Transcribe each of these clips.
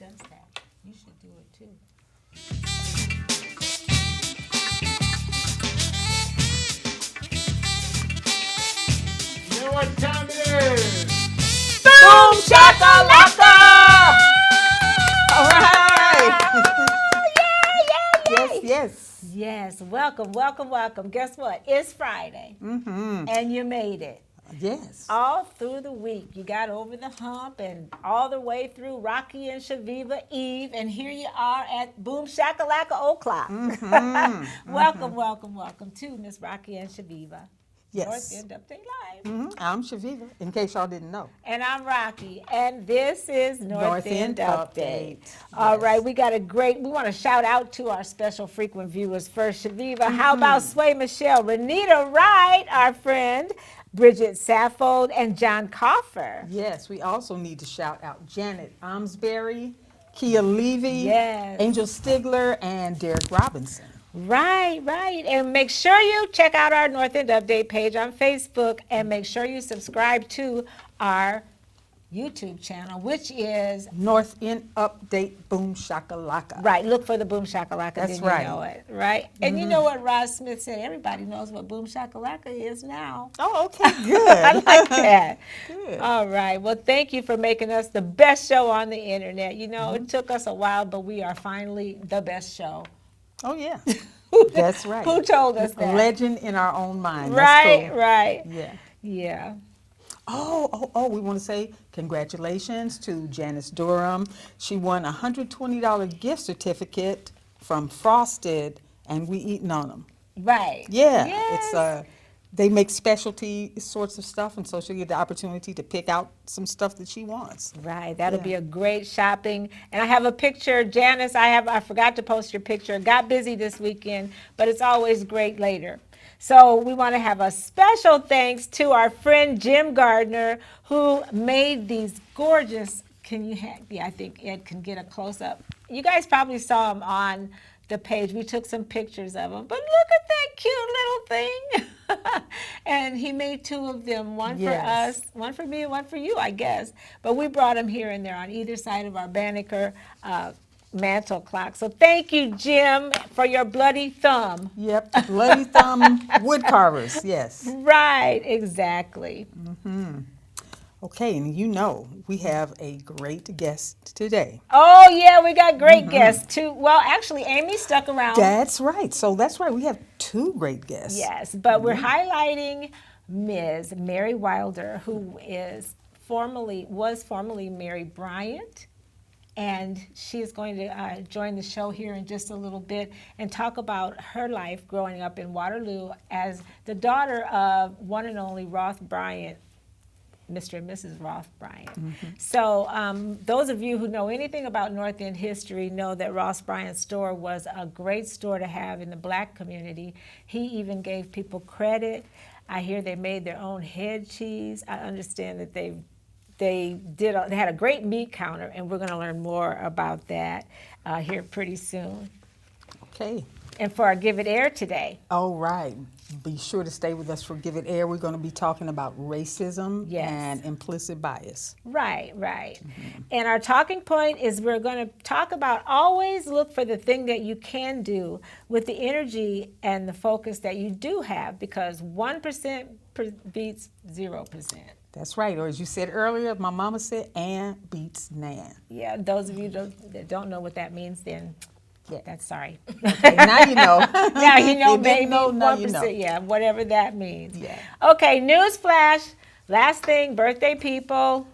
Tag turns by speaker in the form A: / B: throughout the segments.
A: does that. You should do it too.
B: You know what time it is?
A: Boom shakalaka!
C: All right.
A: Yay!
C: Yes.
A: Yes, welcome, welcome, welcome. Guess what? It's Friday, and you made it.
C: Yes.
A: All through the week, you got over the hump and all the way through Rocki and Chaveevah Eve, and here you are at Boom Shakalaka O'Clock. Welcome, welcome, welcome to Miss Rocki and Chaveevah.
C: Yes.
A: North End Update Live.
C: I'm Chaveevah, in case y'all didn't know.
A: And I'm Rocki, and this is North End Update.
C: Yes.
A: All right, we want to shout out to our special frequent viewers first. Chaveevah, how about Sway Michelle, Renita Wright, our friend, Bridget Saffold, and John Coffer.
C: Yes, we also need to shout out Janet Amsbury, Kia Levy,
A: Yes.
C: Angel Stigler, and Derek Robinson.
A: Right. And make sure you check out our North End Update page on Facebook, and make sure you subscribe to our YouTube channel, which is
C: North End Update Boom Shakalaka.
A: right. Look for the Boom Shakalaka.
C: That's
A: then
C: right.
A: You know it, right? And you know what Ross Smith said? Everybody knows what Boom Shakalaka is now.
C: Oh, okay, good.
A: I like that.
C: Good.
A: All right. Well, thank you for making us the best show on the internet. You know, it took us a while, but we are finally the best show.
C: Oh, yeah. That's right.
A: Who told us that?
C: Legend in our own mind.
A: Right,
C: That's cool.
A: right.
C: Yeah.
A: Yeah.
C: Oh, we want to say congratulations to Janice Durham. She won a $120 gift certificate from Frosted, and we eating on them.
A: Right.
C: Yeah,
A: Yes.
C: it's they make specialty sorts of stuff, and so she'll get the opportunity to pick out some stuff that she wants.
A: Right, that'll
C: Yeah.
A: be a great shopping. And I have a picture, Janice, I forgot to post your picture. Got busy this weekend, but it's always great later. So we want to have a special thanks to our friend Jim Gardner, who made these gorgeous, I think Ed can get a close-up. You guys probably saw them on the page. We took some pictures of them, but look at that cute little thing. And he made two of them, one for
C: Yes.
A: us, one for me and one for you, I guess. But we brought them here and there on either side of our Banneker mantle clock. So thank you, Jim, for your bloody thumb.
C: Yep, bloody thumb wood carvers, yes.
A: Right, exactly.
C: Okay, and you know we have a great guest today.
A: Oh, yeah, we got great guests, too. Well, actually, Amy stuck around.
C: That's right. So that's right. We have two great guests.
A: Yes, but we're highlighting Ms. Mary Wilder, who was formerly Mary Bryant, and she is going to join the show here in just a little bit and talk about her life growing up in Waterloo as the daughter of one and only Roth Bryant, Mr. and Mrs. Roth Bryant. So those of you who know anything about North End history know that Roth Bryant's store was a great store to have in the black community. He even gave people credit. I hear they made their own head cheese. I understand that they had a great meat counter, and we're going to learn more about that here pretty soon.
C: Okay.
A: And for our Give It Air today.
C: All right. Be sure to stay with us for Give It Air. We're going to be talking about racism and implicit bias.
A: Right. And our talking point is we're going to talk about always look for the thing that you can do with the energy and the focus that you do have, because 1% beats 0%.
C: That's right. Or as you said earlier, my mama said, Ann beats Nan.
A: Yeah, those of you that don't know what that means, then that's sorry.
C: Okay, now you know.
A: Now you know, maybe
C: now
A: 1%,
C: you know.
A: yeah, whatever that means.
C: Yeah.
A: Okay, news flash. Last thing, birthday people,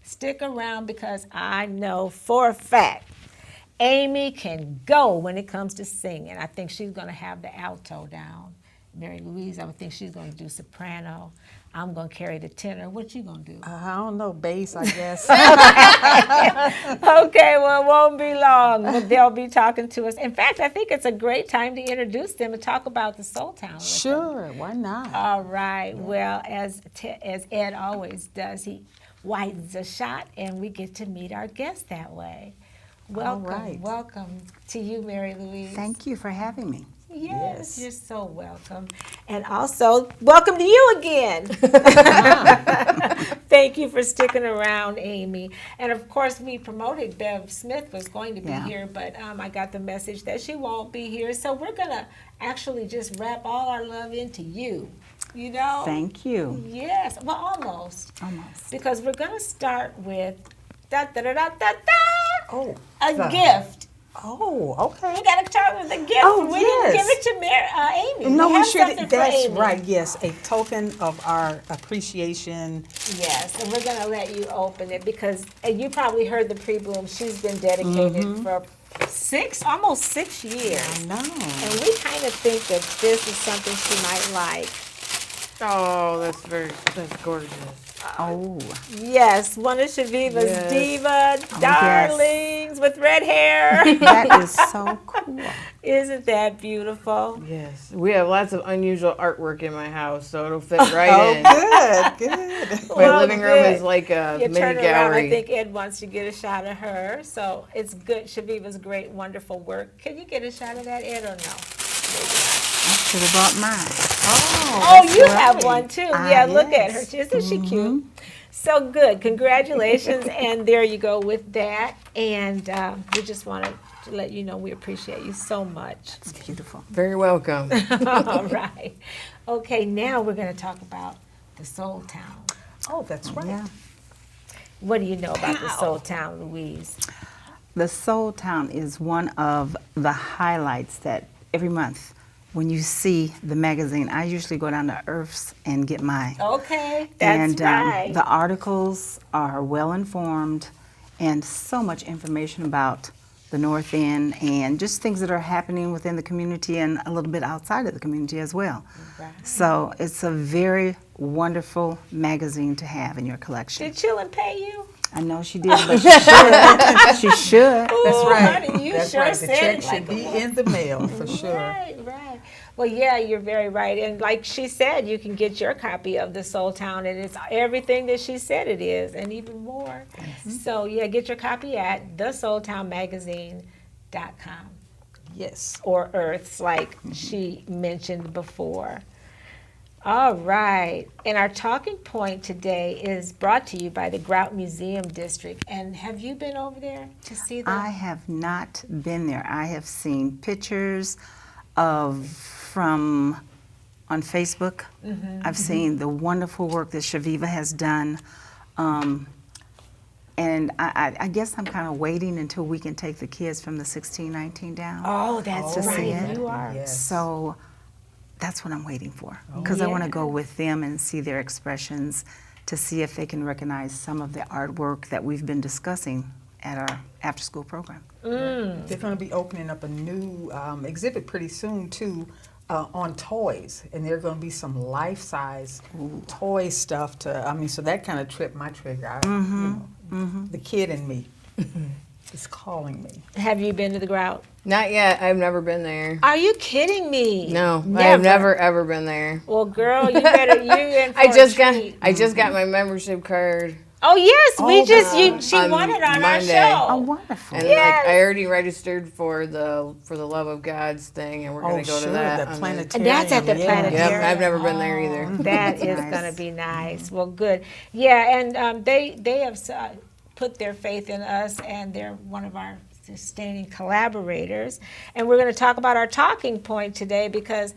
A: stick around because I know for a fact Amy can go when it comes to singing. I think she's going to have the alto down. Mary Louise, I would think she's going to do soprano. I'm going to carry the tenor. What you going to do?
C: I don't know, bass, I guess.
A: Okay, well, it won't be long. But they'll be talking to us. In fact, I think it's a great time to introduce them and talk about the Soul Town with them.
C: Sure, why not?
A: All right. Well, as Ed always does, he widens a shot, and we get to meet our guests that way. Welcome,
C: right.
A: welcome to you, Mary Louise.
D: Thank you for having me.
A: Yes, you're so welcome. And also, welcome to you again. Thank you for sticking around, Amy. And of course, we promoted Bev Smith was going to be here, but I got the message that she won't be here. So we're going to actually just wrap all our love into you. You know?
D: Thank you.
A: Yes. Well, almost.
D: Almost.
A: Because we're going to start with a gift.
C: Oh, okay.
A: You got to start with a gift.
C: Oh,
A: we
C: yes.
A: didn't give it to Amy.
C: No,
A: we
C: we
A: have
C: should.
A: something for
C: That's
A: Amy.
C: right. Yes, a token of our appreciation.
A: Yes, and we're going to let you open it because and you probably heard the pre-bloom. She's been dedicated for almost 6 years.
C: I know.
A: And we kind of think that this is something she might like.
E: Oh, that's gorgeous.
D: Oh,
A: Yes, one of Chaveevah's
E: Yes.
A: diva darlings with red hair.
D: that is so cool.
A: Isn't that beautiful?
E: Yes, we have lots of unusual artwork in my house, so it'll fit right in.
C: Oh, good.
E: My
A: Well,
E: living room
A: good.
E: is like a
A: You
E: mini
A: turn around. I
E: gallery.
A: think Ed wants to get a shot of her, so it's good. Chaveevah's great, wonderful work. Can you get a shot of that, Ed, or no?
D: I should have brought mine.
A: Oh, you have one too. Yeah, look at her.
D: yes.
A: Isn't she cute? So good. Congratulations. And there you go with that. And we just wanted to let you know we appreciate you so much.
D: It's beautiful.
E: Very welcome.
A: All right. Okay, now we're going to talk about the Soul Town.
C: Oh, that's right.
D: Yeah.
A: What do you know about the Soul Town, Louise?
D: The Soul Town is one of the highlights that every month when you see the magazine, I usually go down to Earth's and get mine.
A: Okay, that's
D: and
A: right.
D: the articles are well informed and so much information about the North End and just things that are happening within the community and a little bit outside of the community as well.
A: Right.
D: So it's a very wonderful magazine to have in your collection.
A: Did Chillin pay you?
D: I know she did, but she should. She should.
A: Ooh,
C: That's right.
A: honey, you
C: That's
A: sure
C: right. The
A: said
C: check
A: it
C: should
A: like
C: be
A: a
C: in the mail for sure.
A: Right, right. Well, yeah, you're very right. And like she said, you can get your copy of The Soul Town, and it's everything that she said it is, and even more. So, yeah, get your copy at thesoultownmagazine.com
C: Yes.
A: or Earths, like she mentioned before. All right. And our talking point today is brought to you by the Grout Museum District. And have you been over there to see them?
D: I have not been there. I have seen pictures from on Facebook. I've seen the wonderful work that Chaveevah has done. And I guess I'm kind of waiting until we can take the kids from the 16-19 down.
A: Oh, that's
D: To see
A: right.
D: it.
A: You are.
C: Yes.
D: So that's what I'm waiting for. Because I want to go with them and see their expressions to see if they can recognize some of the artwork that we've been discussing at our after-school program.
C: They're going to be opening up a new exhibit pretty soon too on toys, and there are going to be some life-size toy stuff so that kind of tripped my trigger. The kid in me is calling me.
A: Have you been to the Grout?
E: Not yet. I've never been there.
A: Are you kidding me?
E: No, I have never ever been there.
A: Well, girl, you better you in for
E: I just
A: a treat.
E: got my membership card,
A: Oh yes, we just she
E: On
A: won it on our
E: Monday.
A: show.
D: Oh, wonderful.
E: and
A: Yes.
E: I already registered for the Love of God's thing, and we're gonna go
C: sure,
E: to that.
C: the
E: on
C: planetarium.
A: And that's at the
C: yeah.
A: planetarium.
E: Yep, I've never been there either.
A: That is
D: Nice.
A: going to be nice. Well, good. Yeah, and they have put their faith in us, and they're one of our sustaining collaborators. And we're going to talk about our talking point today because,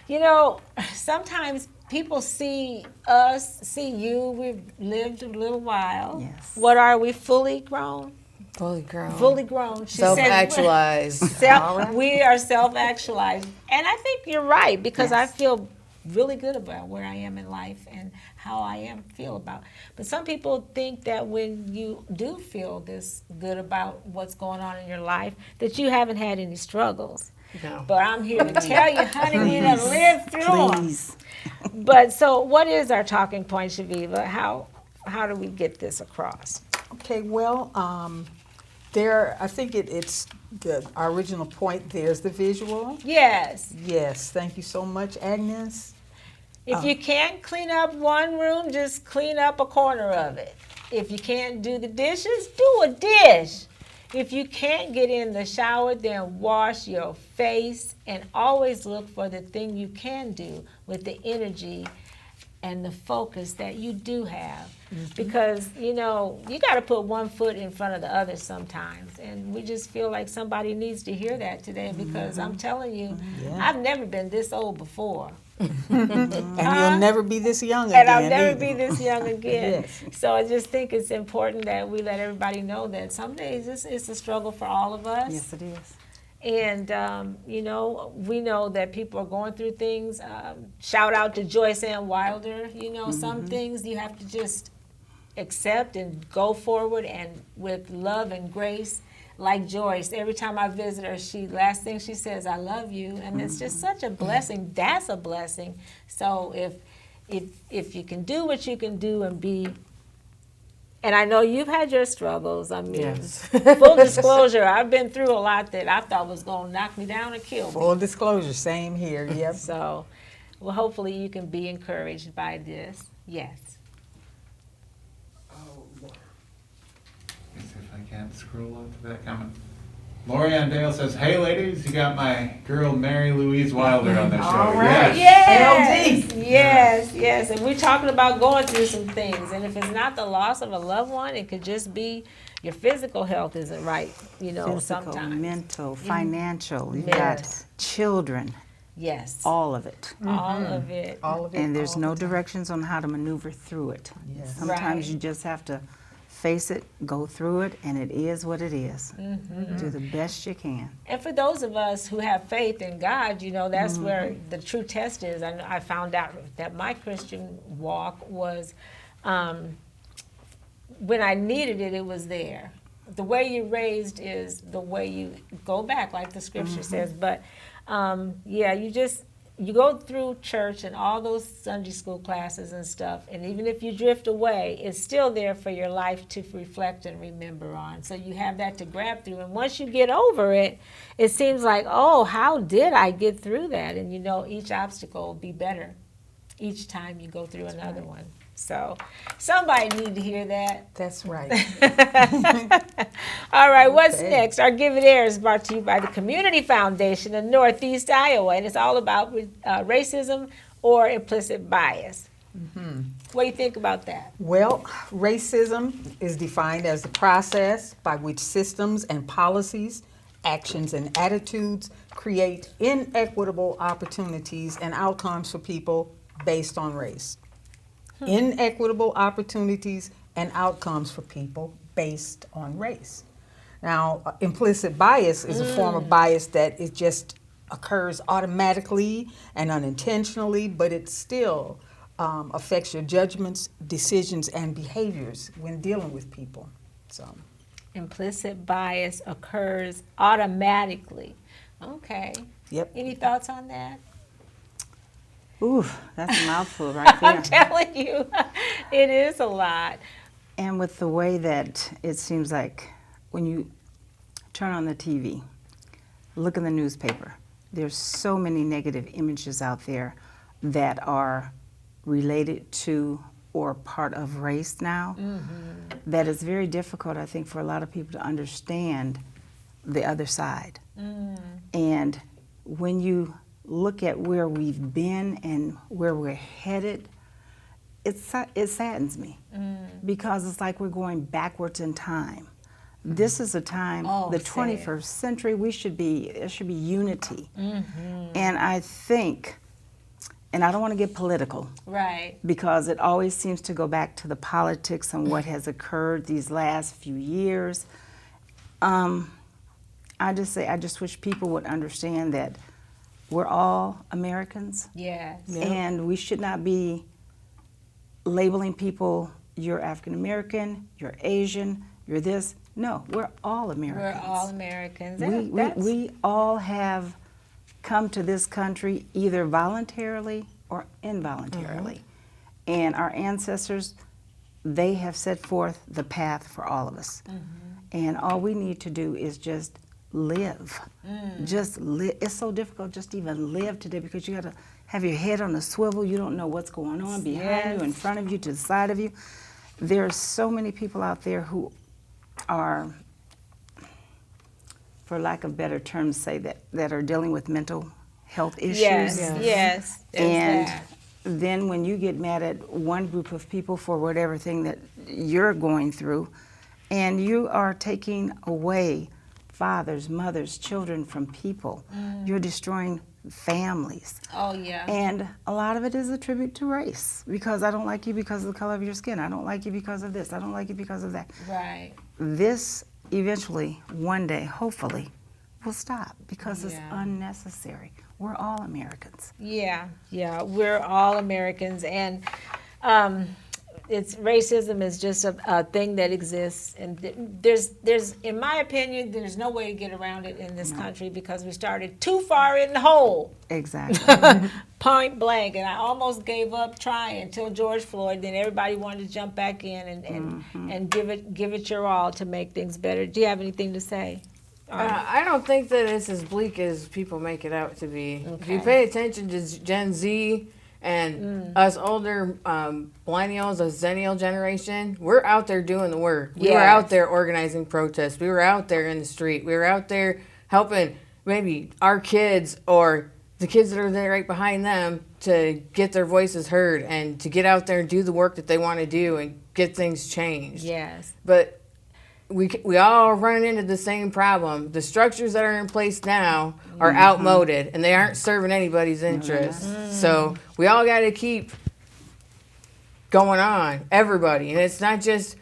A: you know, sometimes people see us, see you. We've lived a little while.
D: Yes.
A: What are we? Fully grown.
E: Fully grown.
A: Fully grown. She said-
E: Self-actualized.
A: We are self-actualized. And I think you're right because I
D: Yes.
A: feel really good about where I am in life and how I feel about. But some people think that when you do feel this good about what's going on in your life, that you haven't had any struggles.
E: No.
A: But I'm here to tell you, honey, we done lived through them.
D: Please.
A: But so what is our talking point, Chaveevah? How do we get this across?
C: Okay, well, I think it's our original point. There's the visual.
A: Yes.
C: Yes, thank you so much, Agnes.
A: If you can't clean up one room, just clean up a corner of it. If you can't do the dishes, do a dish. If you can't get in the shower, then wash your face and always look for the thing you can do with the energy and the focus that you do have. Because, you know, you got to put one foot in front of the other sometimes. And we just feel like somebody needs to hear that today, because I'm telling you, I've never been this old before.
C: And you'll never be this young again.
A: And I'll never
C: either.
A: be this young again.
C: Yes.
A: So I just think it's important that we let everybody know that some days it's a struggle for all of us.
D: Yes, it is.
A: And, you know, we know that people are going through things. Shout out to Joyce Ann Wilder. You know, some things you have to just accept and go forward, and with love and grace. Like Joyce, every time I visit her, last thing she says, "I love you," and it's just such a blessing. That's a blessing. So if you can do what you can do and be, and I know you've had your struggles. I mean,
E: Yes.
A: full disclosure, I've been through a lot that I thought was going to knock me down or kill me.
C: Full disclosure, same here. Yep.
A: So, well, hopefully you can be encouraged by this. Yes.
B: Let's see if I can't scroll up to that comment. Lorianne Dale says, "Hey ladies, you got my girl Mary Louise Wilder on the show."
C: All right.
A: Yes,
C: LD.
A: yes. And we're talking about going through some things. And if it's not the loss of a loved one, it could just be your physical health isn't right, you know,
D: Physical,
A: sometimes.
D: mental, financial. You've
A: Yes.
D: got children,
A: Yes.
D: all of it.
A: All of it.
C: All of it.
D: And there's
C: all
D: no
C: the time.
D: directions on how to maneuver through it.
C: Yes.
D: Sometimes
A: Right.
D: you just have to face it, go through it, and it is what it is.
A: Mm-hmm.
D: Do the best you can.
A: And for those of us who have faith in God, you know, that's where the true test is. And I found out that my Christian walk was, when I needed it, it was there. The way you're raised is the way you go back, like the scripture says. But yeah, you go through church and all those Sunday school classes and stuff, and even if you drift away, it's still there for your life to reflect and remember on. So you have that to grab through. And once you get over it, it seems like, oh, how did I get through that? And you know, each obstacle will be better each time you go through another one. So somebody need to hear that.
C: That's right.
A: All right, what's
C: Okay.
A: next? Our Give It Air is brought to you by the Community Foundation in Northeast Iowa, and it's all about racism or implicit bias. What do you think about that?
C: Well, racism is defined as the process by which systems and policies, actions and attitudes create inequitable opportunities and outcomes for people based on race. Inequitable opportunities and outcomes for people based on race. Now, implicit bias is a form of bias that it just occurs automatically and unintentionally, but it still affects your judgments, decisions, and behaviors when dealing with people. So,
A: Implicit bias occurs automatically. Okay.
C: yep.
A: Any thoughts on that?
D: Ooh, that's a mouthful right
A: I'm
D: there.
A: telling you, it is a lot.
D: And with the way that it seems like when you turn on the TV, look in the newspaper, there's so many negative images out there that are related to or part of race now, that it's very difficult, I think, for a lot of people to understand the other side. And when you look at where we've been and where we're headed, it saddens me because it's like we're going backwards in time. This is a time,
A: Oh,
D: the
A: say it.
D: 21st century, there should be unity. And I think, and I don't want to get political,
A: Right.
D: because it always seems to go back to the politics and what has occurred these last few years. I just wish people would understand that we're all Americans,
A: Yes.
D: and we should not be labeling people, you're African American, you're Asian, you're this. No, we're all Americans.
A: We're all Americans.
D: We all have come to this country either voluntarily or involuntarily. And our ancestors, they have set forth the path for all of us. And all we need to do is just live. Just live. It's so difficult just to even live today because you got to have your head on a swivel. You don't know what's going on behind you, in front of you, to the side of you. There are so many people out there who are, for lack of better terms, say that are dealing with mental health issues.
A: Yes. Yes. There's
D: And
A: that.
D: then when you get mad at one group of people for whatever thing that you're going through, and you are taking away fathers, mothers, children from people, you're destroying families.
A: Oh, yeah.
D: And a lot of it is a tribute to race, because I don't like you because of the color of your skin. I don't like you because of this. I don't like you because of that.
A: Right.
D: This eventually, one day, hopefully, will stop because it's
A: Yeah.
D: unnecessary. We're all Americans.
A: Yeah, yeah, we're all Americans, and it's racism is just a thing that exists, and there's in my opinion, there's no way to get around it in this country because we started too far in the hole.
D: Exactly.
A: Point blank, and I almost gave up trying until George Floyd. Then everybody wanted to jump back in and give it your all to make things better. Do you have anything to say?
E: I don't think that it's as bleak as people make it out to be. If you
A: Okay.
E: pay attention to Gen Z and us older millennials, the Zennial generation, we're out there doing the work. We were
A: Yes.
E: out there organizing protests. We were out there in the street. We were out there helping maybe our kids or the kids that are there right behind them to get their voices heard and to get out there and do the work that they want to do and get things changed.
A: Yes.
E: But we all run into the same problem. The structures that are in place now are outmoded, and they aren't serving anybody's interests. So we all got to keep going on, everybody. And it's not just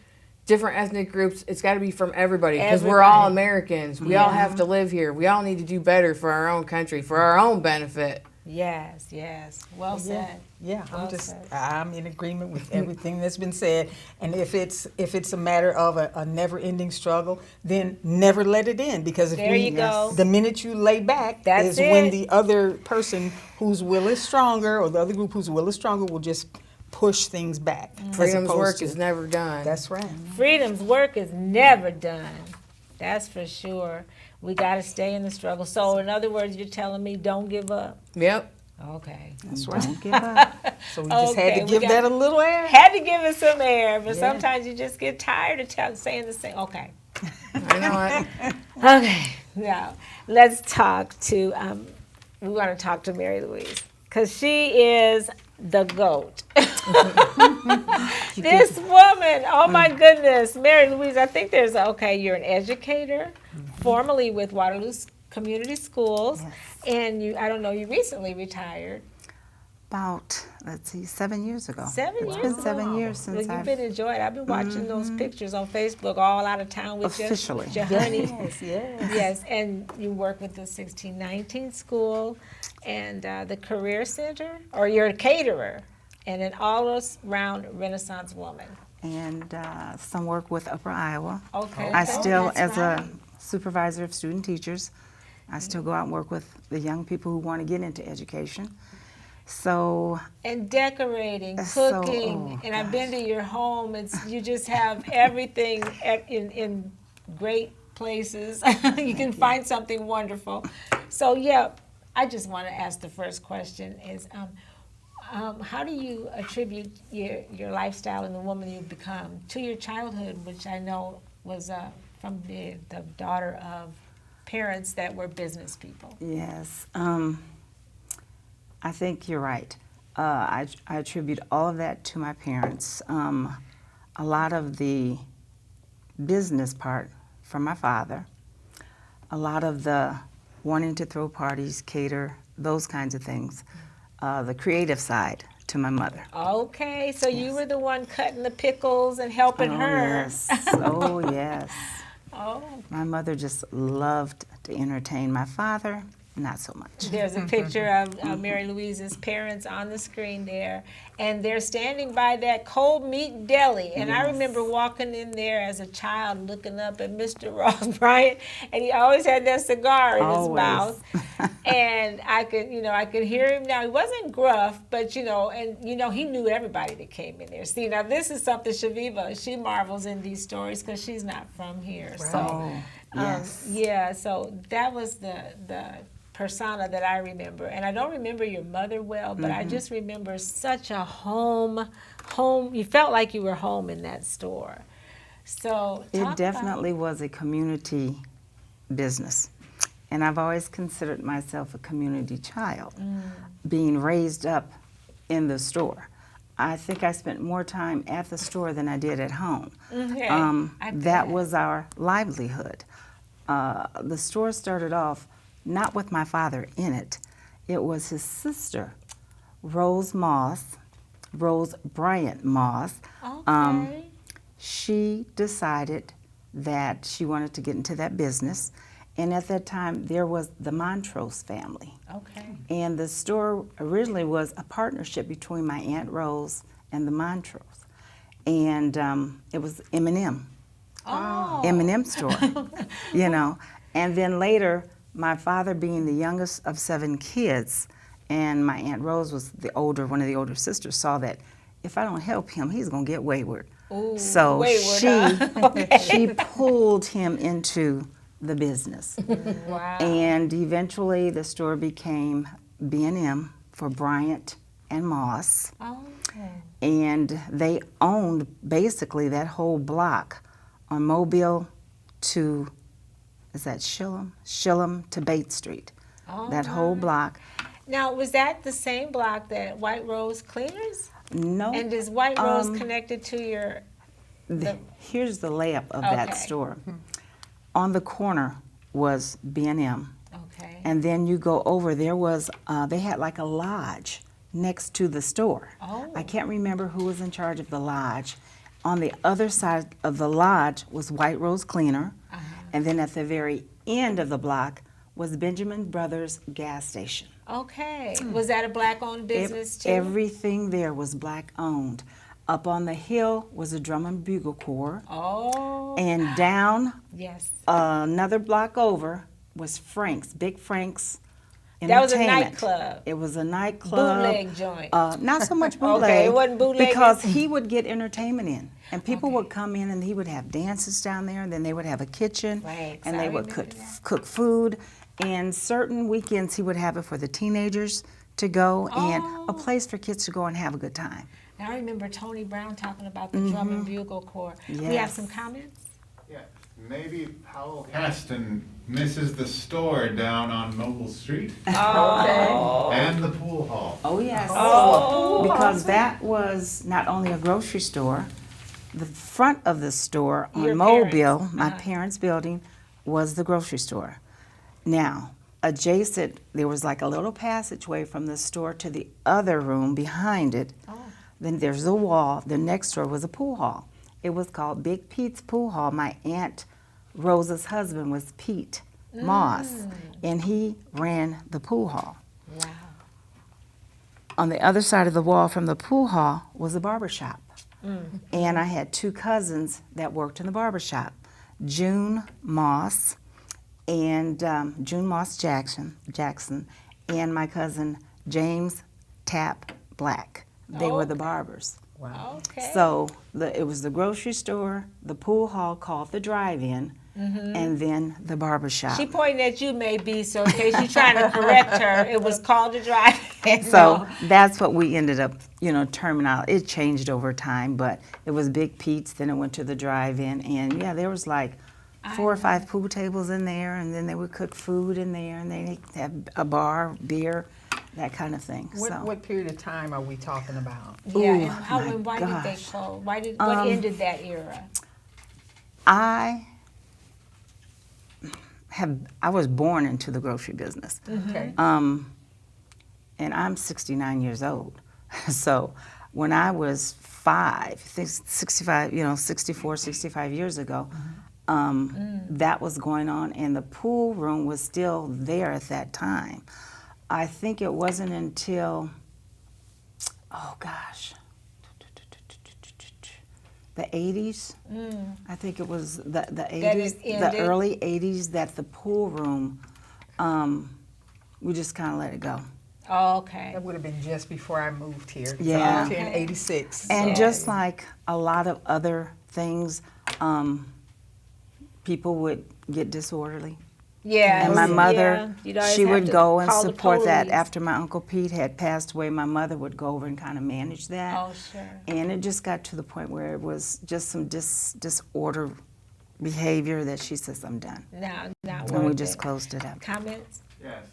E: different ethnic groups. It's got to be from everybody, because we're all Americans. We all have to live here. We all need to do better for our own country, for our own benefit.
A: Yes, yes. Well said.
C: Yeah,
A: Well
C: I'm
A: said.
C: I'm in agreement with everything that's been said. And if it's a matter of a never-ending struggle, then never let it end. Because if
A: There you go.
C: the minute you lay back
A: That's
C: is when
A: it.
C: the other person whose will is stronger, or the other group whose will is stronger, will just push things back. as
E: Freedom's
C: opposed
E: work
C: to-
E: is never done.
C: That's right.
A: Freedom's work is never done. That's for sure. We got to stay in the struggle. So, in other words, you're telling me don't give up.
E: Yep.
A: Okay.
C: That's right.
D: Don't give up.
C: So we just had
A: Okay,
C: to
A: we
C: give
A: got-
C: that a little air.
A: Had to give it some air, but
C: Yeah.
A: sometimes you just get tired of saying the same. Okay.
E: I know it.
A: Okay. Now, let's talk to, we want to talk to Mary Louise, because she is the GOAT. This woman, oh my goodness, Mary Louise, I think you're an educator, formerly with Waterloo Community Schools, and you recently retired.
D: About, 7 years ago.
A: 7
D: It's
A: years
D: been 7 years
A: Well,
D: since
A: you've
D: I've
A: been enjoying it. I've been watching those pictures on Facebook all out of town with
D: Officially.
A: your honey.
C: Yes, yes.
A: Yes, and you work with the 1619 school and the Career Center, or you're a caterer and an all-around Renaissance woman.
D: And some work with Upper Iowa.
A: Okay.
D: I
A: Oh,
D: still,
A: that's
D: as
A: right.
D: a supervisor of student teachers, I still go out and work with the young people who want to get into education. So,
A: And decorating,
D: So-
A: cooking,
D: oh,
A: and I've been to your home. You just have everything in great places. You can find something wonderful. So yeah, I just want to ask the first question is, how do you attribute your lifestyle and the woman you've become to your childhood, which I know was from the daughter of parents that were business people?
D: yes, I think you're right. I attribute all of that to my parents. A lot of the business part from my father, a lot of the wanting to throw parties, cater, those kinds of things. The creative side to my mother.
A: Okay, so you were the one cutting the pickles and helping
D: Oh,
A: her.
D: yes. Oh, yes.
A: Oh,
D: My mother just loved to entertain. My father, not so much.
A: there's a picture of Mary Louise's parents on the screen there, and they're standing by that cold meat deli. And I remember walking in there as a child, looking up at Mr. Ross Bryant, and he always had that cigar in his
D: Always.
A: mouth. And I could hear him now. He wasn't gruff, but he knew everybody that came in there. See, now this is something Chaveevah, she marvels in these stories because she's not from here. So.
D: Oh, yes.
A: Yeah, so that was the persona that I remember. And I don't remember your mother well, but I just remember such a home, you felt like you were home in that store. So
D: It definitely was a community business. And I've always considered myself a community child, being raised up in the store. I think I spent more time at the store than I did at home.
A: Okay. I
D: That
A: bet.
D: was our livelihood. The store started off not with my father in it. It was his sister, Rose Bryant Moss.
A: Okay.
D: She decided that she wanted to get into that business. And at that time, there was the Montrose family.
A: Okay.
D: And the store originally was a partnership between my Aunt Rose and the Montrose. And it was M&M.
A: Oh.
D: M&M store, you know. And then later, my father being the youngest of 7 kids, and my Aunt Rose was one of the older sisters, saw that if I don't help him, he's gonna get wayward.
A: Ooh,
D: So
A: wayward,
D: she pulled him into the business.
A: Wow.
D: And eventually the store became B&M for Bryant and Moss.
A: Okay.
D: And they owned basically that whole block on Mobile to, is that Shillham? Shillham to Bates Street. That whole block.
A: Now, was that the same block that White Rose Cleaners?
D: No.
A: And is White Rose connected to your?
D: Here's the layup of that
A: Okay.
D: store. On the corner was B&M.
A: Okay.
D: And then you go over, there was, they had like a lodge next to the store.
A: Oh.
D: I can't remember who was in charge of the lodge. On the other side of the lodge was White Rose Cleaner. And then at the very end of the block was Benjamin Brothers gas station.
A: Okay. Was that a black-owned business too?
D: Everything there was black owned. Up on the hill was a drum and bugle corps.
A: Oh.
D: And down
A: Yes.
D: another block over was Frank's, Big Frank's
A: That was a
D: Entertainment.
A: nightclub.
D: It was a nightclub.
A: Bootleg joint.
D: Not so much bootleg.
A: Okay, it wasn't bootleg.
D: Because he would get entertainment in. And people would come in and he would have dances down there, and then they would have a kitchen.
A: Right,
D: And
A: so
D: they
A: I
D: would
A: remember that.
D: cook food. And certain weekends he would have it for the teenagers to go and a place for kids to go and have a good time.
A: And I remember Tony Brown talking about the drum and bugle corps. We have
D: Yes.
A: some comments?
B: Yeah, maybe Powell Heston misses the store down on Noble Street and the pool hall.
D: Oh, yes.
A: Oh.
D: Because that was not only a grocery store, the front of the store on
A: Your
D: Mobile,
A: parents.
D: my parents' building, was the grocery store. Now, adjacent, there was like a little passageway from the store to the other room behind it. Then there's a wall. The next door was a pool hall. It was called Big Pete's Pool Hall. My Aunt Rosa's husband was Pete Moss, and he ran the pool hall.
A: Wow.
D: On the other side of the wall from the pool hall was a barber shop. And I had 2 cousins that worked in the barber shop, June Moss Jackson, and my cousin James Tapp Black. They were the barbers.
C: Wow.
A: Okay.
D: So it was the grocery store, the pool hall called the drive-in, and then the barber shop.
A: She pointed at you, maybe, so in case you're trying to correct her, it was called a drive-in.
D: So that's what we ended up, terming out. It changed over time, but it was Big Pete's, then it went to the drive-in, and yeah, there was like 4 or 5 pool tables in there, and then they would cook food in there, and they had a bar, beer, that kind of thing.
C: What period of time are we talking about?
A: Yeah, and
D: Ooh,
A: how
D: my
A: and why did they
D: gosh.
A: close? What ended that era?
D: I was born into the grocery business.
C: Okay.
D: And I'm 69 years old. So when I was 64, 65 years ago, that was going on, and the pool room was still there at that time. I think it wasn't until, the 80s. I think it was the 80s, the
A: ended?
D: early 80s, that the pool room, we just kind of let it go.
A: Oh, okay.
C: That would have been just before I moved here. So
D: Yeah.
C: I moved here in
A: Okay.
C: '86.
D: And
C: so-
D: just like a lot of other things, people would get disorderly.
A: Yeah.
D: And my
A: yeah.
D: mother,
A: You'd always
D: she
A: have
D: would
A: to
D: go and
A: call the
D: support that.
A: police.
D: After my Uncle Pete had passed away, my mother would go over and kind of manage that.
A: Oh, sure.
D: And it just got to the point where it was just some disorder behavior that she says, I'm done.
A: Not
D: And we
A: worth
D: just
A: it.
D: closed it up.
A: Comments?
B: Yes,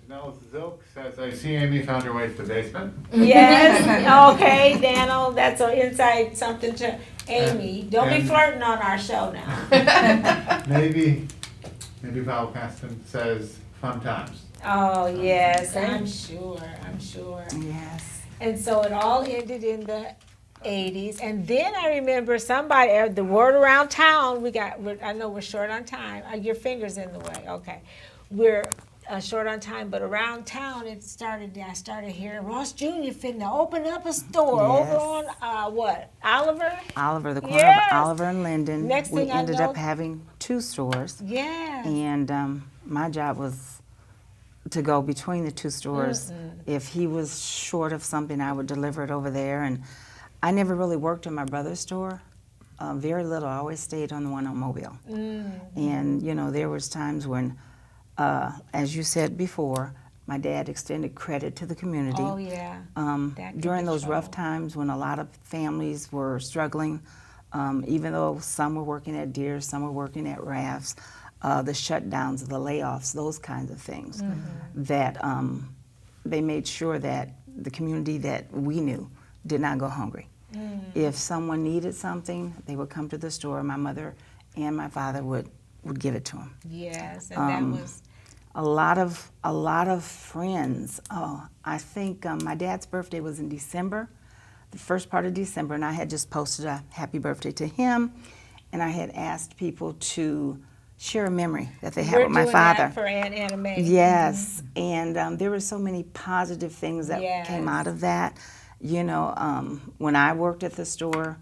B: Danelle Zilk says, I see Amy found her way to the basement.
A: Yes, okay, Daniel, that's an inside something to Amy. Don't be
B: And-
A: flirting on our show now.
B: Maybe Powell Caston says, fun times.
A: Oh, yes, I'm sure.
D: Yes.
A: And so it all ended in the 80s. And then I remember somebody, the word around town, I know we're short on time. Your finger's in the way, okay. We're short on time, but around town I started hearing Ross Jr. finna open up a store
D: Yes.
A: over on, what, Oliver?
D: Oliver, the corner
A: Yes.
D: of Oliver and Linden.
A: Next
D: we
A: thing I
D: ended
A: know-
D: up having 2 stores.
A: Yes.
D: And my job was to go between the 2 stores. If he was short of something, I would deliver it over there. And I never really worked in my brother's store. Very little. I always stayed on the one on Mobile. And, you know, there was times when, as you said before, my dad extended credit to the community.
A: Oh, yeah. That could
D: During
A: be
D: those rough
A: trouble.
D: times when a lot of families were struggling, even though some were working at Deere, some were working at Rafts, the shutdowns, the layoffs, those kinds of things, that they made sure that the community that we knew did not go hungry. If someone needed something, they would come to the store. My mother and my father would give it to them.
A: Yes, and that was...
D: A lot of friends. Oh, I think my dad's birthday was in December, the first part of December, and I had just posted a happy birthday to him, and I had asked people to share a memory that they had
A: We're
D: with my
A: doing
D: father.
A: that for Aunt Anna Mae.
D: Yes, and there were so many positive things that came out of that. You know, when I worked at the store,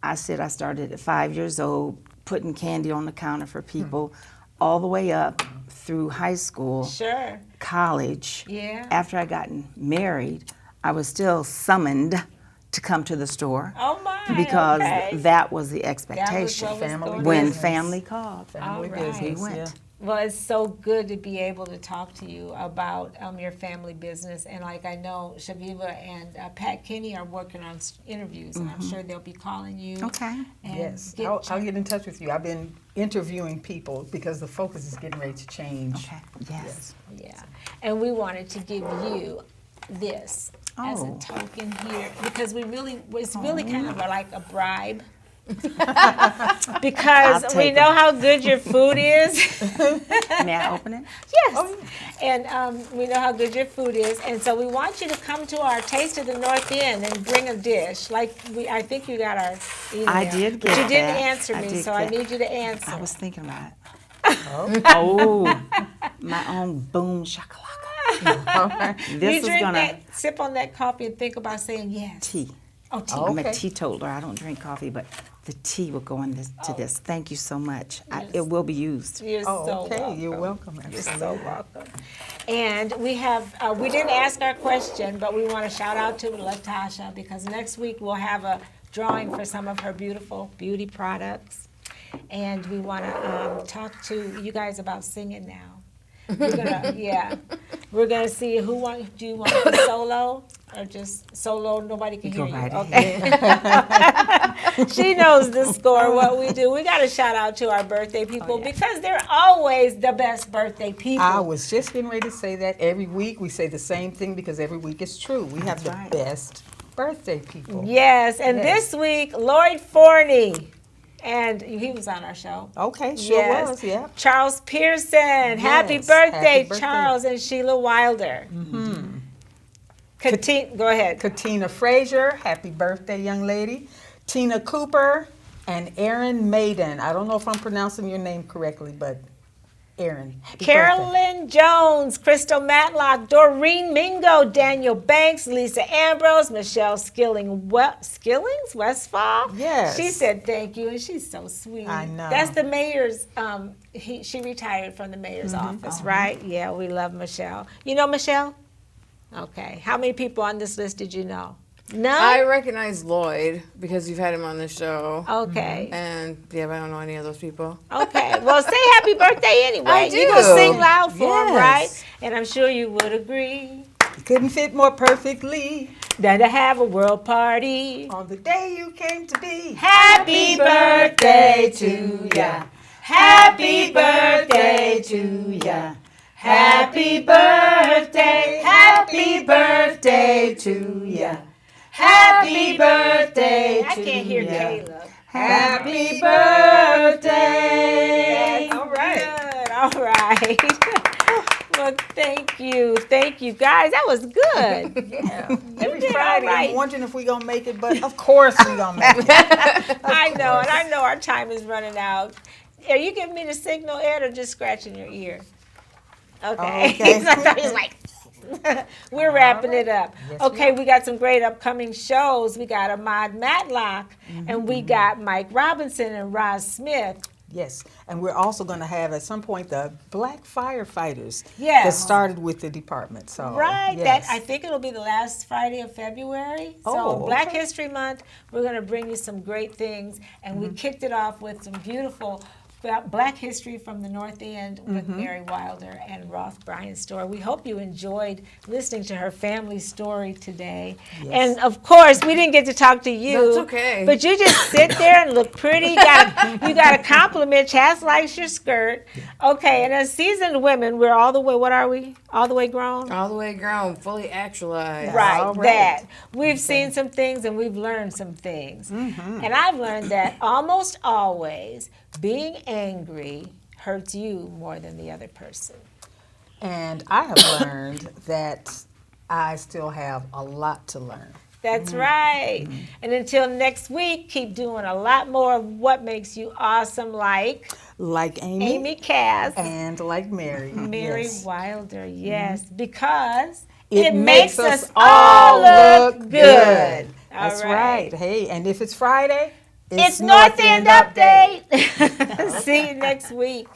D: I said I started at 5 years old, putting candy on the counter for people, all the way up through high school,
A: Sure.
D: college.
A: Yeah.
D: After I got married, I was still summoned to come to the store
A: Oh, my,
D: because
A: okay.
D: that was the expectation.
A: what was
C: Family
A: going
D: When
C: business.
D: family called,
C: Family
A: All right.
C: business.
D: we went.
C: Yeah.
A: Well, it's so good to be able to talk to you about your family business. And like I know Chaveevah and Pat Kinney are working on interviews, and I'm sure they'll be calling you.
D: Okay.
A: And
C: Yes,
A: get
C: I'll get in touch with you. I've been interviewing people because the focus is getting ready to change.
D: Okay. Yes.
A: Yeah. And we wanted to give you this as a
D: Oh.
A: token here because it's really kind of like a bribe.
D: I'll
A: Because we
D: take
A: know how good your food is.
D: May I open it?
A: Yes. And we know how good your food is. And so we want you to come to our Taste of the North End and bring a dish. I think you got our email.
D: I did
A: But you
D: get
A: didn't
D: that.
A: answer
D: I
A: me,
D: did
A: so I
D: get-
A: need you to answer.
D: I was thinking about it. Oh, my own boom shakalaka.
A: you
D: This is
A: drink
D: gonna
A: that, sip on that coffee and think about saying yes.
D: tea.
A: Oh, tea.
C: Oh.
D: I'm a
C: Okay.
D: teetotaler. I don't drink coffee, but the tea will go into this. Thank you so much.
A: Yes.
D: It will be used.
A: You're
C: Oh,
A: so
C: okay.
A: welcome.
C: You're welcome.
A: You're so
C: Absolutely.
A: welcome. And we have, we didn't ask our question, but we want to shout out to Latasha because next week we'll have a drawing for some of her beautiful beauty products. And we want to talk to you guys about singing now. We're gonna, we're gonna see do you want to go solo or just solo? Nobody can
D: Go
A: hear
D: right
A: you. Okay. She knows the score. What we do, we got to shout out to our birthday people because they're always the best birthday people.
C: I was just getting ready to say that every week we say the same thing because every week it's true. We have the
D: right.
C: best birthday people.
A: Yes, and
C: Yes.
A: this week Lloyd Forney, and he was on our show.
C: Okay, sure
A: Yes.
C: was, yeah.
A: Charles Pearson, happy
C: Yes,
A: birthday,
C: happy birthday.
A: Charles and Sheila Wilder. Go ahead.
C: Katina Frazier, happy birthday, young lady. Tina Cooper and Erin Maiden. I don't know if I'm pronouncing your name correctly, but Erin. happy birthday.
A: Carolyn Jones, Crystal Matlock, Doreen Mingo, Daniel Banks, Lisa Ambrose, Michelle Skillings, Westfall.
C: Yes.
A: She said thank you, and she's so sweet.
C: I know.
A: That's the mayor's, she retired from the mayor's office, right? Yeah, we love Michelle. You know Michelle? Okay. How many people on this list did you know? None?
E: I recognize Lloyd because you've had him on the show.
A: Okay.
E: And yeah, but I don't know any of those people.
A: Okay. Well, say happy birthday anyway.
E: I
A: You can
E: do.
A: sing loud for him,
C: Yes.
A: right? And I'm sure you would agree.
C: Couldn't fit more perfectly
A: Than to have a world party.
C: on the day you came to be.
A: Happy birthday to ya. Happy birthday to ya. Happy birthday, happy birthday to ya. Happy birthday. I can't hear Caleb.
C: Happy birthday.
A: Yes, all right. Good. All right. Well, thank you. Thank you, guys. That was good.
C: Yeah. Every
A: did
C: Friday,
A: all right.
C: I'm wondering if we're going to make it, but of course we're going to make it.
A: I know, and I know our time is running out. Are you giving me the signal, Ed, or just scratching your ear? Okay.
C: Okay.
A: I thought he was like, we're wrapping it up.
C: Yes,
A: Okay, we got some great upcoming shows. We got Ahmad Matlock, and we got Mike Robinson and Roz Smith.
C: Yes, and we're also going to have at some point the Black firefighters
A: Yes.
C: that started with the department. So
A: Right,
C: yes.
A: that I think it'll be the last Friday of February. So
C: Oh,
A: Black
C: okay.
A: History Month, we're going to bring you some great things, and we kicked it off with some beautiful Black history from the North End with Mary Wilder and Roth Bryan's story. We hope you enjoyed listening to her family story today.
C: Yes.
A: And of course, we didn't get to talk to you.
E: That's okay.
A: But you just sit there and look pretty. You got a compliment. Chaz likes your skirt. Okay, and as seasoned women, we're all the way, what are we? All the way grown?
E: All the way grown, fully actualized.
A: Right,
C: All right.
A: that. We've seen some things and we've learned some things. And I've learned that almost always being angry hurts you more than the other person.
C: And I have learned that I still have a lot to learn.
A: That's right. And until next week, keep doing a lot more of what makes you awesome, like
C: Like Amy,
A: Amy Kass,
C: and like Mary.
A: Mary
C: Yes.
A: Wilder, yes, because
C: It
A: makes us all look good. All
C: That's right. Hey, and if it's Friday,
A: It's North End Update. See you next week.